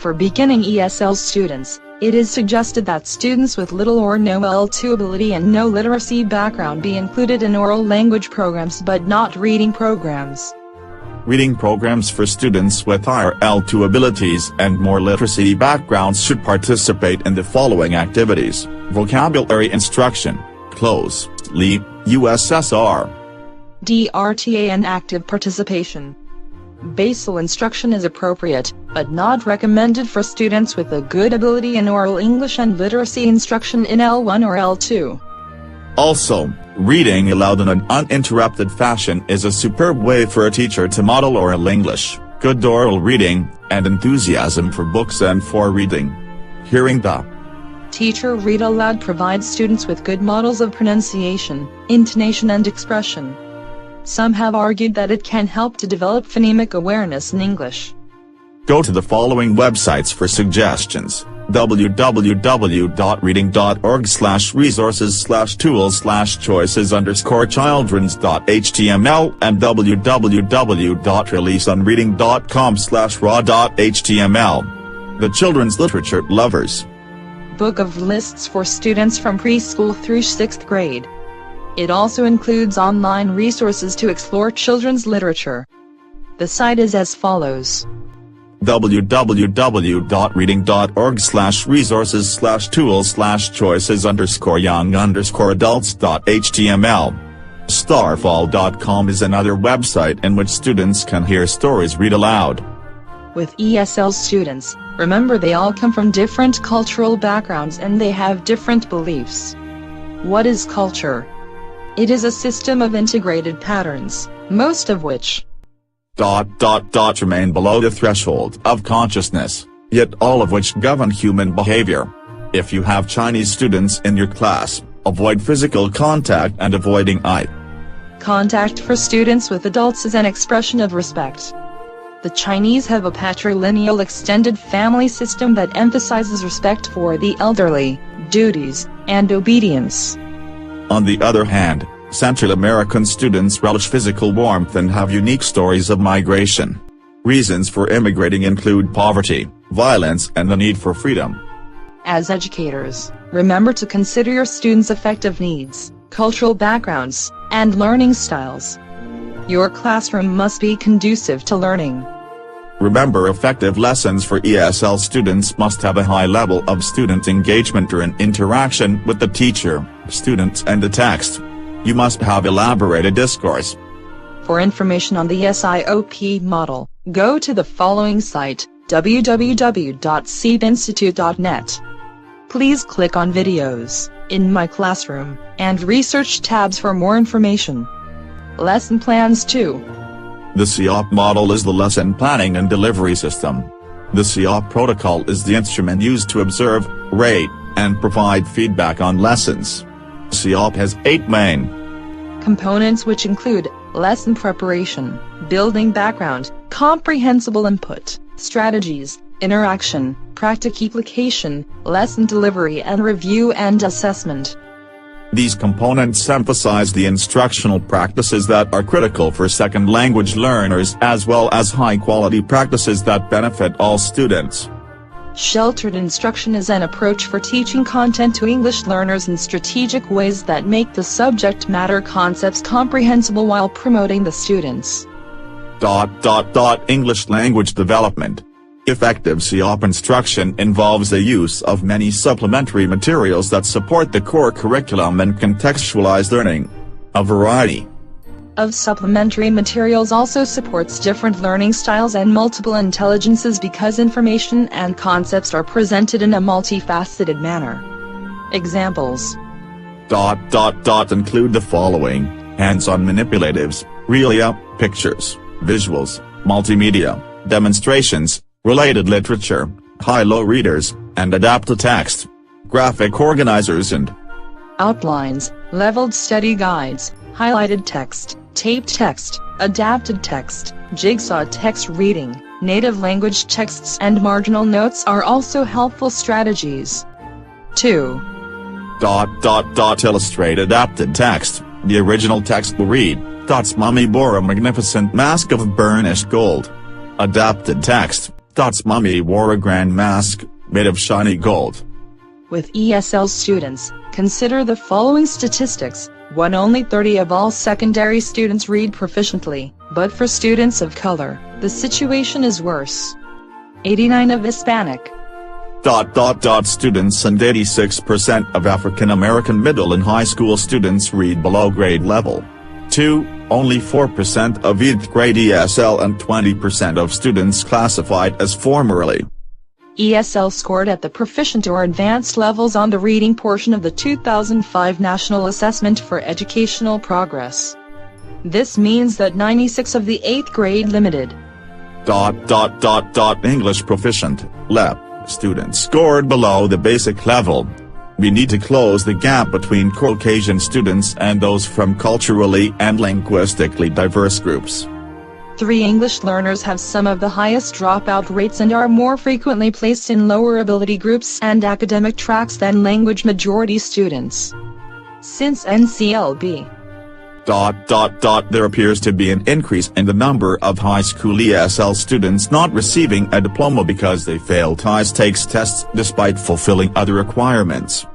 For beginning ESL students, it is suggested that students with little or no L2 ability and no literacy background be included in oral language programs but not reading programs. Reading programs for students with higher L2 abilities and more literacy backgrounds should participate in the following activities: vocabulary instruction, closely USSR, DRTA and active participation. Basal instruction is appropriate, but not recommended for students with a good ability in oral English and literacy instruction in L1 or L2. Also, reading aloud in an uninterrupted fashion is a superb way for a teacher to model oral English, good oral reading, and enthusiasm for books and for reading. Hearing the teacher read aloud provides students with good models of pronunciation, intonation and expression. Some have argued that it can help to develop phonemic awareness in English. Go to the following websites for suggestions: www.reading.org/resources/tools/choices_children's.html and www.releaseonreading.com/raw.html. The Children's Literature Lovers Book of lists for students from preschool through 6th grade. It also includes online resources to explore children's literature. The site is as follows: www.reading.org/resources/tools/choices_young_adults.html. Starfall.com is another website in which students can hear stories read aloud. With ESL students, remember they all come from different cultural backgrounds and they have different beliefs. What is culture? It is a system of integrated patterns, most of which remain below the threshold of consciousness, yet all of which govern human behavior. If you have Chinese students in your class, avoid physical contact and avoiding eye contact for students with adults is an expression of respect. The Chinese have a patrilineal extended family system that emphasizes respect for the elderly, duties, and obedience. On the other hand, Central American students relish physical warmth and have unique stories of migration. Reasons for immigrating include poverty, violence and the need for freedom. As educators, remember to consider your students' affective needs, cultural backgrounds, and learning styles. Your classroom must be conducive to learning. Remember, effective lessons for ESL students must have a high level of student engagement or an interaction with the teacher, students and the text. You must have elaborated discourse. For information on the SIOP model, go to the following site, www.seedinstitute.net. Please click on Videos, In My Classroom, and Research tabs for more information. Lesson Plans 2. The SIOP model is the lesson planning and delivery system. The SIOP protocol is the instrument used to observe, rate, and provide feedback on lessons. SIOP has 8 main components, which include lesson preparation, building background, comprehensible input, strategies, interaction, practical application, lesson delivery and review and assessment. These components emphasize the instructional practices that are critical for second language learners as well as high-quality practices that benefit all students. Sheltered instruction is an approach for teaching content to English learners in strategic ways that make the subject matter concepts comprehensible while promoting the students' English language development. Effective SIOP instruction involves the use of many supplementary materials that support the core curriculum and contextualize learning. A variety of supplementary materials also supports different learning styles and multiple intelligences because information and concepts are presented in a multifaceted manner. Examples include the following: hands-on manipulatives, realia, pictures, visuals, multimedia, demonstrations, related literature, high-low readers, and adapted text, graphic organizers and outlines, leveled study guides, highlighted text, taped text, adapted text, jigsaw text reading, native language texts and marginal notes are also helpful strategies. 2. Illustrate adapted text. The original text will read, Mummy bore a magnificent mask of burnished gold. Adapted text. Mummy wore a grand mask, made of shiny gold. With ESL students, consider the following statistics. 1. Only 30 of all secondary students read proficiently, but for students of color, the situation is worse. 89 of Hispanic. Students and 86% of African American middle and high school students read below grade level. 2. Only 4% of 8th grade ESL and 20% of students classified as formerly ESL scored at the proficient or advanced levels on the reading portion of the 2005 National Assessment for Educational Progress. This means that 96 of the 8th grade limited English proficient, LEP, students scored below the basic level. We need to close the gap between Caucasian students and those from culturally and linguistically diverse groups. 3. English learners have some of the highest dropout rates and are more frequently placed in lower ability groups and academic tracks than language majority students. Since NCLB There appears to be an increase in the number of high school ESL students not receiving a diploma because they failed high-stakes tests despite fulfilling other requirements.